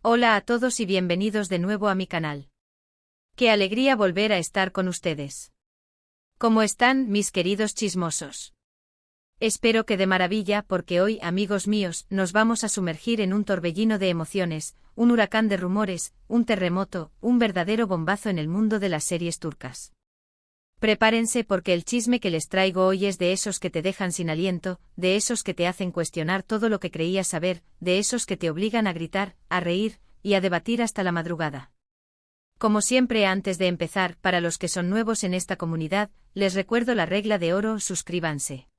Hola a todos y bienvenidos de nuevo a mi canal. Qué alegría volver a estar con ustedes. ¿Cómo están, mis queridos chismosos? Espero que de maravilla porque hoy, amigos míos, nos vamos a sumergir en un torbellino de emociones, un huracán de rumores, un terremoto, un verdadero bombazo en el mundo de las series turcas. Prepárense porque el chisme que les traigo hoy es de esos que te dejan sin aliento, de esos que te hacen cuestionar todo lo que creías saber, de esos que te obligan a gritar, a reír, y a debatir hasta la madrugada. Como siempre, antes de empezar, para los que son nuevos en esta comunidad, les recuerdo la regla de oro: suscríbanse.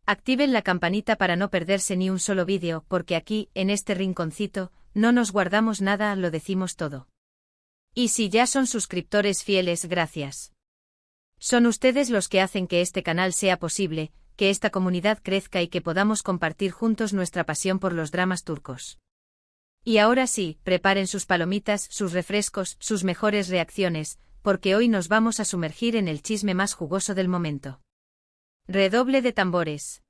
Activen la campanita para no perderse ni un solo vídeo, porque aquí, en este rinconcito, no nos guardamos nada, lo decimos todo. Y si ya son suscriptores fieles, gracias. Son ustedes los que hacen que este canal sea posible, que esta comunidad crezca y que podamos compartir juntos nuestra pasión por los dramas turcos. Y ahora sí, preparen sus palomitas, sus refrescos, sus mejores reacciones, porque hoy nos vamos a sumergir en el chisme más jugoso del momento. Redoble de tambores.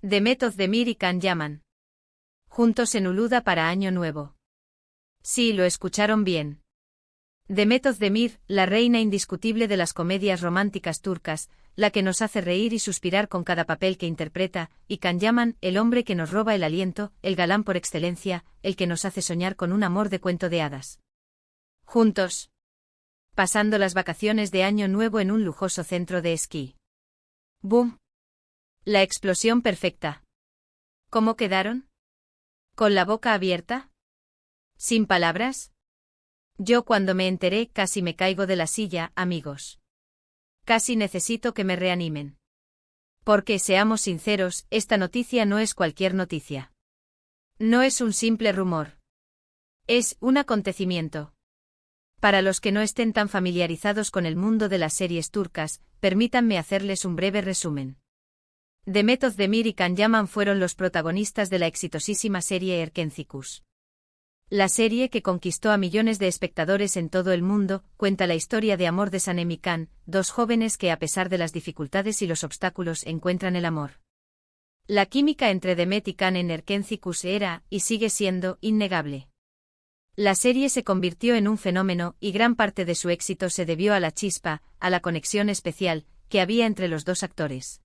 Demet Özdemir y Can Yaman. Juntos en Uluda para Año Nuevo. Sí, lo escucharon bien. Demet Özdemir, la reina indiscutible de las comedias románticas turcas, la que nos hace reír y suspirar con cada papel que interpreta, y Can Yaman, el hombre que nos roba el aliento, el galán por excelencia, el que nos hace soñar con un amor de cuento de hadas. Juntos. Pasando las vacaciones de Año Nuevo en un lujoso centro de esquí. ¡Boom! La explosión perfecta. ¿Cómo quedaron? ¿Con la boca abierta? ¿Sin palabras? Yo cuando me enteré casi me caigo de la silla, amigos. Casi necesito que me reanimen. Porque, seamos sinceros, esta noticia no es cualquier noticia. No es un simple rumor. Es un acontecimiento. Para los que no estén tan familiarizados con el mundo de las series turcas, permítanme hacerles un breve resumen. Demet Özdemir y Can Yaman fueron los protagonistas de la exitosísima serie Erkencikus. La serie, que conquistó a millones de espectadores en todo el mundo, cuenta la historia de amor de Sanem y Can, dos jóvenes que a pesar de las dificultades y los obstáculos encuentran el amor. La química entre Demet y Can en Erkencikus era, y sigue siendo, innegable. La serie se convirtió en un fenómeno y gran parte de su éxito se debió a la chispa, a la conexión especial, que había entre los dos actores.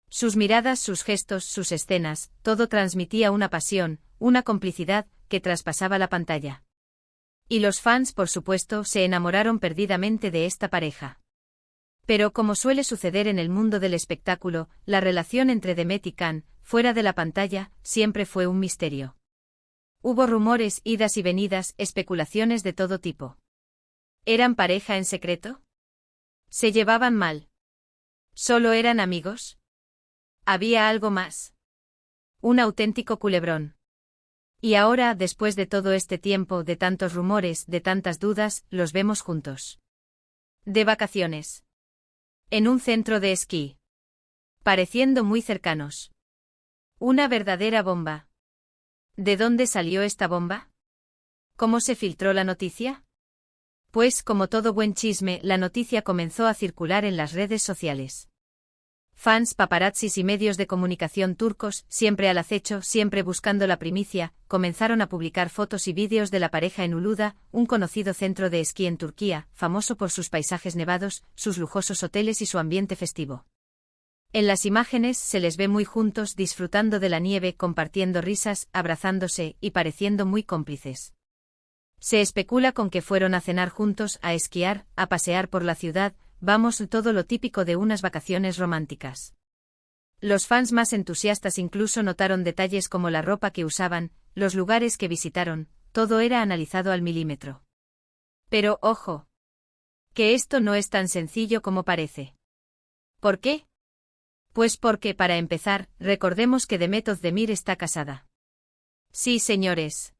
Sus miradas, sus gestos, sus escenas, todo transmitía una pasión, una complicidad, que traspasaba la pantalla. Y los fans, por supuesto, se enamoraron perdidamente de esta pareja. Pero como suele suceder en el mundo del espectáculo, la relación entre Demet y Can, fuera de la pantalla, siempre fue un misterio. Hubo rumores, idas y venidas, especulaciones de todo tipo. ¿Eran pareja en secreto? ¿Se llevaban mal? ¿Solo eran amigos? ¿Había algo más? Un auténtico culebrón. Y ahora, después de todo este tiempo, de tantos rumores, de tantas dudas, los vemos juntos. De vacaciones. En un centro de esquí. Pareciendo muy cercanos. Una verdadera bomba. ¿De dónde salió esta bomba? ¿Cómo se filtró la noticia? Pues, como todo buen chisme, la noticia comenzó a circular en las redes sociales. Fans, paparazzis y medios de comunicación turcos, siempre al acecho, siempre buscando la primicia, comenzaron a publicar fotos y vídeos de la pareja en Uluda, un conocido centro de esquí en Turquía, famoso por sus paisajes nevados, sus lujosos hoteles y su ambiente festivo. En las imágenes se les ve muy juntos, disfrutando de la nieve, compartiendo risas, abrazándose y pareciendo muy cómplices. Se especula con que fueron a cenar juntos, a esquiar, a pasear por la ciudad. Vamos, todo lo típico de unas vacaciones románticas. Los fans más entusiastas incluso notaron detalles como la ropa que usaban, los lugares que visitaron, todo era analizado al milímetro. Pero, ojo, que esto no es tan sencillo como parece. ¿Por qué? Pues porque, para empezar, recordemos que Demet Özdemir está casada. Sí, señores.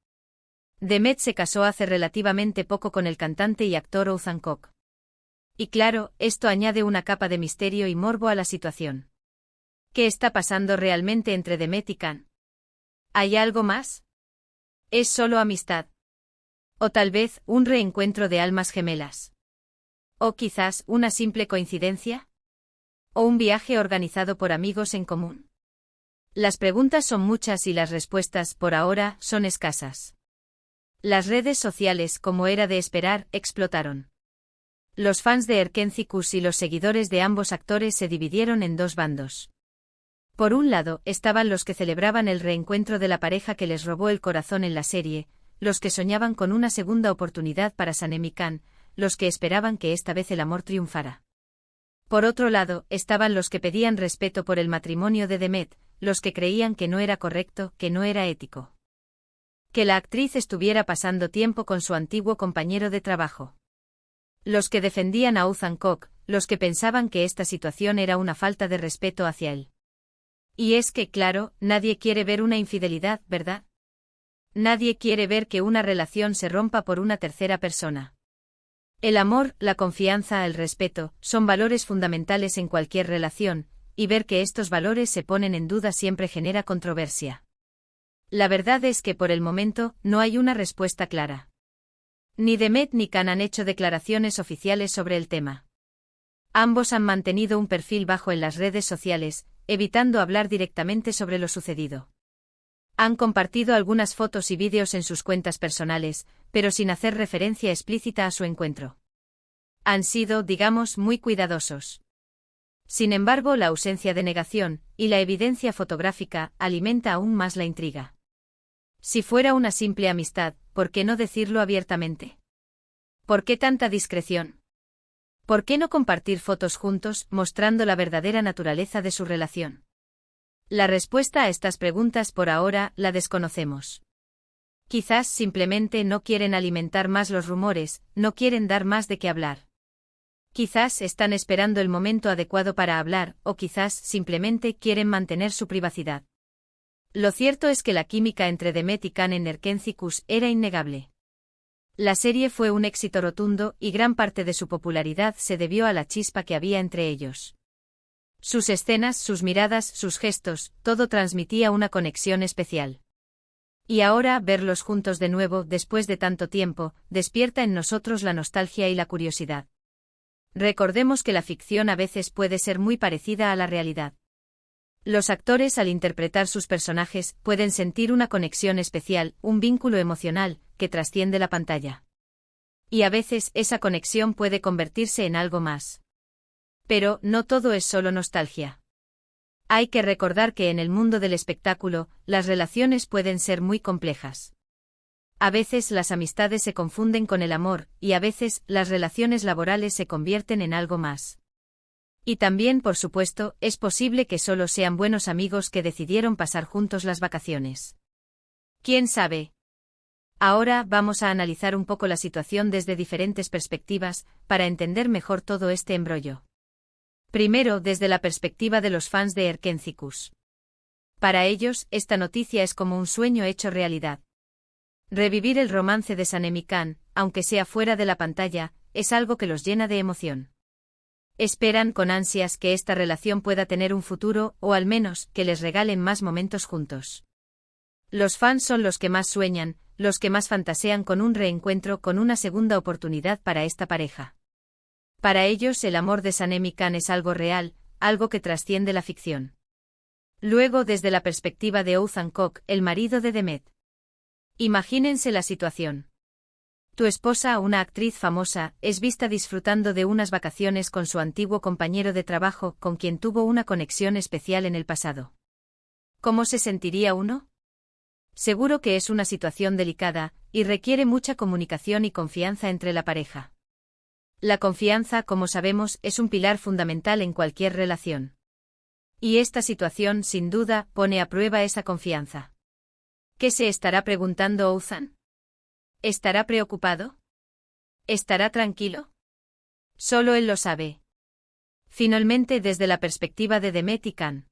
Demet se casó hace relativamente poco con el cantante y actor Oğuzhan Koç. Y claro, esto añade una capa de misterio y morbo a la situación. ¿Qué está pasando realmente entre Demet y Can? ¿Hay algo más? ¿Es solo amistad? ¿O tal vez un reencuentro de almas gemelas? ¿O quizás una simple coincidencia? ¿O un viaje organizado por amigos en común? Las preguntas son muchas y las respuestas, por ahora, son escasas. Las redes sociales, como era de esperar, explotaron. Los fans de Erkenci-Kuş y los seguidores de ambos actores se dividieron en dos bandos. Por un lado, estaban los que celebraban el reencuentro de la pareja que les robó el corazón en la serie, los que soñaban con una segunda oportunidad para Sanem y Can, los que esperaban que esta vez el amor triunfara. Por otro lado, estaban los que pedían respeto por el matrimonio de Demet, los que creían que no era correcto, que no era ético. Que la actriz estuviera pasando tiempo con su antiguo compañero de trabajo. Los que defendían a Oğuzhan Koç, los que pensaban que esta situación era una falta de respeto hacia él. Y es que, claro, nadie quiere ver una infidelidad, ¿verdad? Nadie quiere ver que una relación se rompa por una tercera persona. El amor, la confianza, el respeto, son valores fundamentales en cualquier relación, y ver que estos valores se ponen en duda siempre genera controversia. La verdad es que por el momento, no hay una respuesta clara. Ni Demet ni Can han hecho declaraciones oficiales sobre el tema. Ambos han mantenido un perfil bajo en las redes sociales, evitando hablar directamente sobre lo sucedido. Han compartido algunas fotos y vídeos en sus cuentas personales, pero sin hacer referencia explícita a su encuentro. Han sido, digamos, muy cuidadosos. Sin embargo, la ausencia de negación, y la evidencia fotográfica, alimenta aún más la intriga. Si fuera una simple amistad, ¿por qué no decirlo abiertamente? ¿Por qué tanta discreción? ¿Por qué no compartir fotos juntos, mostrando la verdadera naturaleza de su relación? La respuesta a estas preguntas por ahora la desconocemos. Quizás simplemente no quieren alimentar más los rumores, no quieren dar más de qué hablar. Quizás están esperando el momento adecuado para hablar, o quizás simplemente quieren mantener su privacidad. Lo cierto es que la química entre Demet y Can en Erkenci-Kuş era innegable. La serie fue un éxito rotundo y gran parte de su popularidad se debió a la chispa que había entre ellos. Sus escenas, sus miradas, sus gestos, todo transmitía una conexión especial. Y ahora, verlos juntos de nuevo, después de tanto tiempo, despierta en nosotros la nostalgia y la curiosidad. Recordemos que la ficción a veces puede ser muy parecida a la realidad. Los actores, al interpretar sus personajes, pueden sentir una conexión especial, un vínculo emocional, que trasciende la pantalla. Y a veces esa conexión puede convertirse en algo más. Pero no todo es solo nostalgia. Hay que recordar que en el mundo del espectáculo, las relaciones pueden ser muy complejas. A veces las amistades se confunden con el amor, y a veces las relaciones laborales se convierten en algo más. Y también, por supuesto, es posible que solo sean buenos amigos que decidieron pasar juntos las vacaciones. ¿Quién sabe? Ahora vamos a analizar un poco la situación desde diferentes perspectivas, para entender mejor todo este embrollo. Primero, desde la perspectiva de los fans de Erkenci-Kuş. Para ellos, esta noticia es como un sueño hecho realidad. Revivir el romance de Sanem y Can, aunque sea fuera de la pantalla, es algo que los llena de emoción. Esperan con ansias que esta relación pueda tener un futuro, o al menos, que les regalen más momentos juntos. Los fans son los que más sueñan, los que más fantasean con un reencuentro, con una segunda oportunidad para esta pareja. Para ellos el amor de Sanem y Can es algo real, algo que trasciende la ficción. Luego, desde la perspectiva de Oğuzhan Koç, el marido de Demet. Imagínense la situación. Tu esposa, una actriz famosa, es vista disfrutando de unas vacaciones con su antiguo compañero de trabajo, con quien tuvo una conexión especial en el pasado. ¿Cómo se sentiría uno? Seguro que es una situación delicada, y requiere mucha comunicación y confianza entre la pareja. La confianza, como sabemos, es un pilar fundamental en cualquier relación. Y esta situación, sin duda, pone a prueba esa confianza. ¿Qué se estará preguntando Oğuzhan? ¿Estará preocupado? ¿Estará tranquilo? Solo él lo sabe. Finalmente, desde la perspectiva de Demet y Can.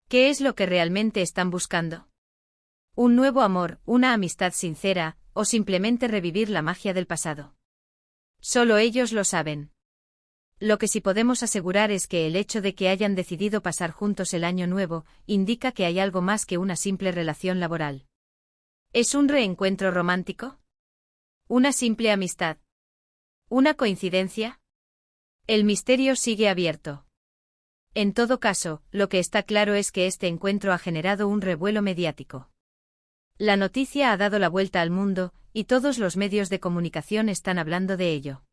¿Qué es lo que realmente están buscando? ¿Un nuevo amor, una amistad sincera, o simplemente revivir la magia del pasado? Solo ellos lo saben. Lo que sí podemos asegurar es que el hecho de que hayan decidido pasar juntos el año nuevo, indica que hay algo más que una simple relación laboral. ¿Es un reencuentro romántico? ¿Una simple amistad? ¿Una coincidencia? El misterio sigue abierto. En todo caso, lo que está claro es que este encuentro ha generado un revuelo mediático. La noticia ha dado la vuelta al mundo, y todos los medios de comunicación están hablando de ello.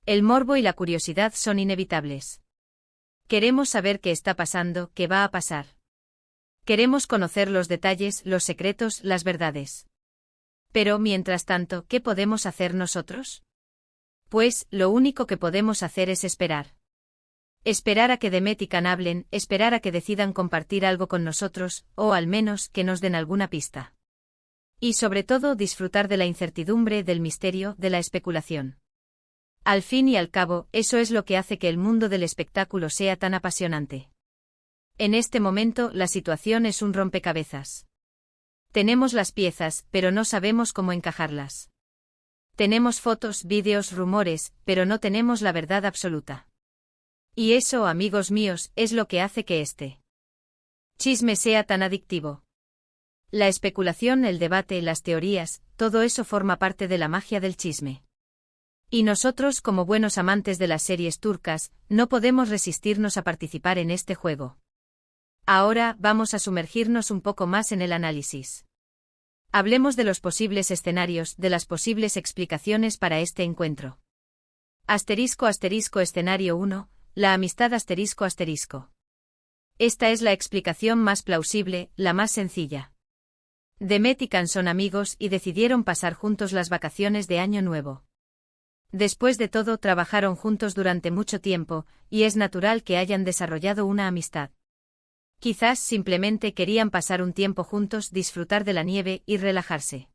El morbo y la curiosidad son inevitables. Queremos saber qué está pasando, qué va a pasar. Queremos conocer los detalles, los secretos, las verdades. Pero, mientras tanto, ¿qué podemos hacer nosotros? Pues, lo único que podemos hacer es esperar. Esperar a que Demet y Can hablen, esperar a que decidan compartir algo con nosotros, o al menos que nos den alguna pista. Y sobre todo disfrutar de la incertidumbre, del misterio, de la especulación. Al fin y al cabo, eso es lo que hace que el mundo del espectáculo sea tan apasionante. En este momento, la situación es un rompecabezas. Tenemos las piezas, pero no sabemos cómo encajarlas. Tenemos fotos, vídeos, rumores, pero no tenemos la verdad absoluta. Y eso, amigos míos, es lo que hace que este chisme sea tan adictivo. La especulación, el debate, las teorías, todo eso forma parte de la magia del chisme. Y nosotros, como buenos amantes de las series turcas, no podemos resistirnos a participar en este juego. Ahora, vamos a sumergirnos un poco más en el análisis. Hablemos de los posibles escenarios, de las posibles explicaciones para este encuentro. Escenario 1. La amistad ***. Esta es la explicación más plausible, la más sencilla. Demet y Can son amigos y decidieron pasar juntos las vacaciones de Año Nuevo. Después de todo, trabajaron juntos durante mucho tiempo, y es natural que hayan desarrollado una amistad. Quizás simplemente querían pasar un tiempo juntos, disfrutar de la nieve y relajarse.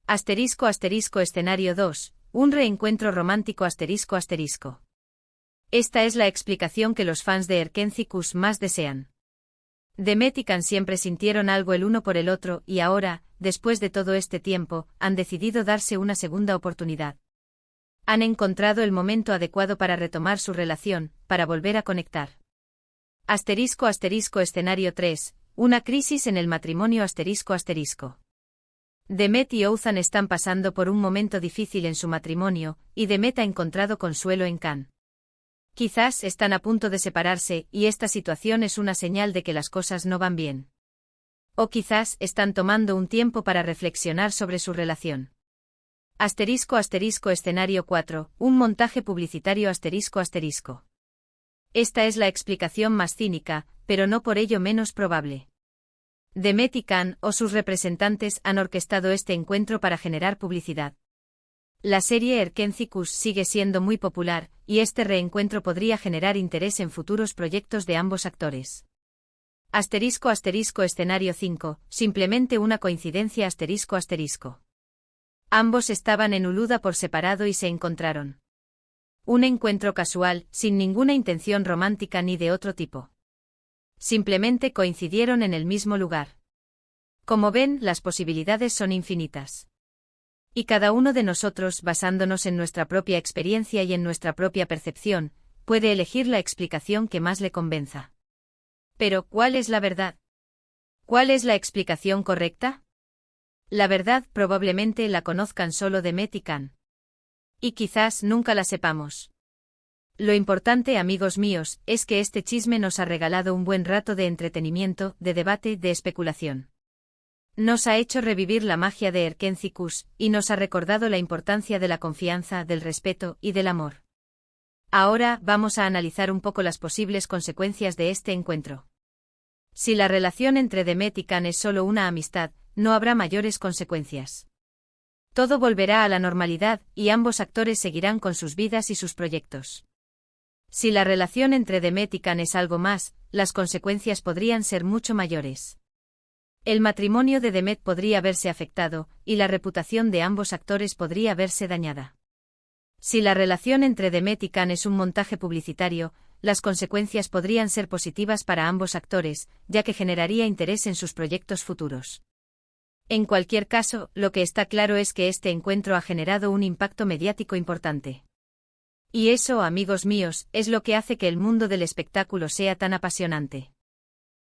Escenario 2. Un reencuentro romántico ***. Esta es la explicación que los fans de Erkenci más desean. Demet y Can siempre sintieron algo el uno por el otro y ahora, después de todo este tiempo, han decidido darse una segunda oportunidad. Han encontrado el momento adecuado para retomar su relación, para volver a conectar. Escenario 3. Una crisis en el matrimonio ***. Demet y Oğuzhan están pasando por un momento difícil en su matrimonio, y Demet ha encontrado consuelo en Can. Quizás están a punto de separarse, y esta situación es una señal de que las cosas no van bien. O quizás están tomando un tiempo para reflexionar sobre su relación. Escenario 4. Un montaje publicitario ***. Esta es la explicación más cínica, pero no por ello menos probable. Demet y Can, o sus representantes, han orquestado este encuentro para generar publicidad. La serie Erkenci sigue siendo muy popular, y este reencuentro podría generar interés en futuros proyectos de ambos actores. Escenario 5. Simplemente una coincidencia ***. Ambos estaban en Uludağ por separado y se encontraron. Un encuentro casual, sin ninguna intención romántica ni de otro tipo. Simplemente coincidieron en el mismo lugar. Como ven, las posibilidades son infinitas. Y cada uno de nosotros, basándonos en nuestra propia experiencia y en nuestra propia percepción, puede elegir la explicación que más le convenza. Pero, ¿cuál es la verdad? ¿Cuál es la explicación correcta? La verdad probablemente la conozcan solo Demet y Can. Y quizás nunca la sepamos. Lo importante, amigos míos, es que este chisme nos ha regalado un buen rato de entretenimiento, de debate, de especulación. Nos ha hecho revivir la magia de Erkenci y nos ha recordado la importancia de la confianza, del respeto y del amor. Ahora vamos a analizar un poco las posibles consecuencias de este encuentro. Si la relación entre Demet y Can es solo una amistad, no habrá mayores consecuencias. Todo volverá a la normalidad y ambos actores seguirán con sus vidas y sus proyectos. Si la relación entre Demet y Can es algo más, las consecuencias podrían ser mucho mayores. El matrimonio de Demet podría verse afectado, y la reputación de ambos actores podría verse dañada. Si la relación entre Demet y Can es un montaje publicitario, las consecuencias podrían ser positivas para ambos actores, ya que generaría interés en sus proyectos futuros. En cualquier caso, lo que está claro es que este encuentro ha generado un impacto mediático importante. Y eso, amigos míos, es lo que hace que el mundo del espectáculo sea tan apasionante.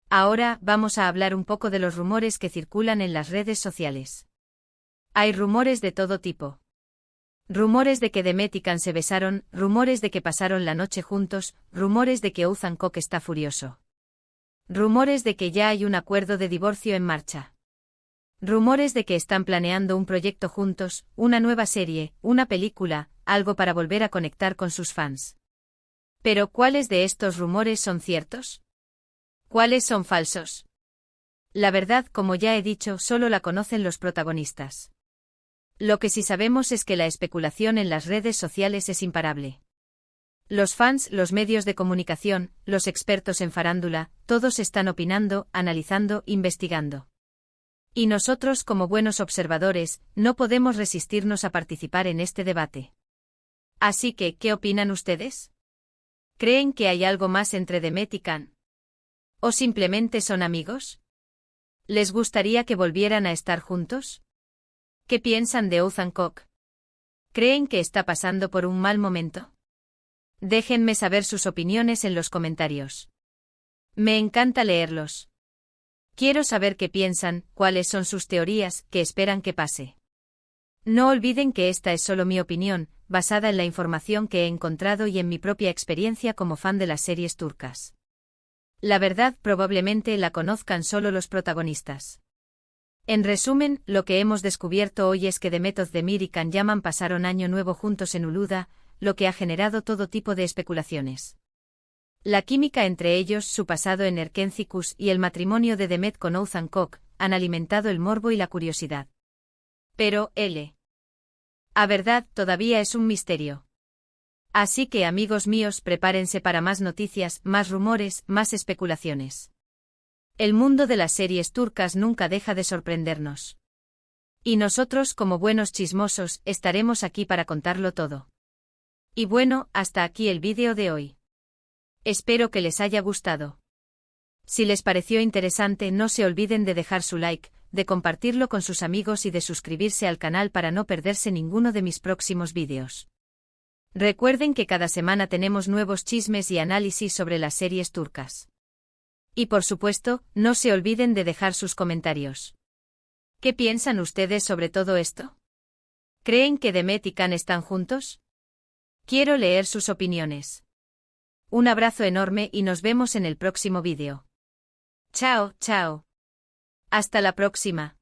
Ahora vamos a hablar un poco de los rumores que circulan en las redes sociales. Hay rumores de todo tipo. Rumores de que Demet y Can se besaron, rumores de que pasaron la noche juntos, rumores de que Oğuzhan Koç está furioso. Rumores de que ya hay un acuerdo de divorcio en marcha. Rumores de que están planeando un proyecto juntos, una nueva serie, una película, algo para volver a conectar con sus fans. Pero ¿cuáles de estos rumores son ciertos? ¿Cuáles son falsos? La verdad, como ya he dicho, solo la conocen los protagonistas. Lo que sí sabemos es que la especulación en las redes sociales es imparable. Los fans, los medios de comunicación, los expertos en farándula, todos están opinando, analizando, investigando. Y nosotros, como buenos observadores, no podemos resistirnos a participar en este debate. Así que, ¿qué opinan ustedes? ¿Creen que hay algo más entre Demet y Can? ¿O simplemente son amigos? ¿Les gustaría que volvieran a estar juntos? ¿Qué piensan de Oath and Cock? ¿Creen que está pasando por un mal momento? Déjenme saber sus opiniones en los comentarios. Me encanta leerlos. Quiero saber qué piensan, cuáles son sus teorías, qué esperan que pase. No olviden que esta es solo mi opinión, basada en la información que he encontrado y en mi propia experiencia como fan de las series turcas. La verdad probablemente la conozcan solo los protagonistas. En resumen, lo que hemos descubierto hoy es que Demet Özdemir y Can Yaman pasaron año nuevo juntos en Uludağ, lo que ha generado todo tipo de especulaciones. La química entre ellos, su pasado en Erkencikus y el matrimonio de Demet con Oğuz and Koç han alimentado el morbo y la curiosidad. Pero, a verdad, todavía es un misterio. Así que, amigos míos, prepárense para más noticias, más rumores, más especulaciones. El mundo de las series turcas nunca deja de sorprendernos. Y nosotros, como buenos chismosos, estaremos aquí para contarlo todo. Y bueno, hasta aquí el vídeo de hoy. Espero que les haya gustado. Si les pareció interesante, no se olviden de dejar su like, de compartirlo con sus amigos y de suscribirse al canal para no perderse ninguno de mis próximos vídeos. Recuerden que cada semana tenemos nuevos chismes y análisis sobre las series turcas. Y por supuesto, no se olviden de dejar sus comentarios. ¿Qué piensan ustedes sobre todo esto? ¿Creen que Demet y Can están juntos? Quiero leer sus opiniones. Un abrazo enorme y nos vemos en el próximo vídeo. Chao, chao. Hasta la próxima.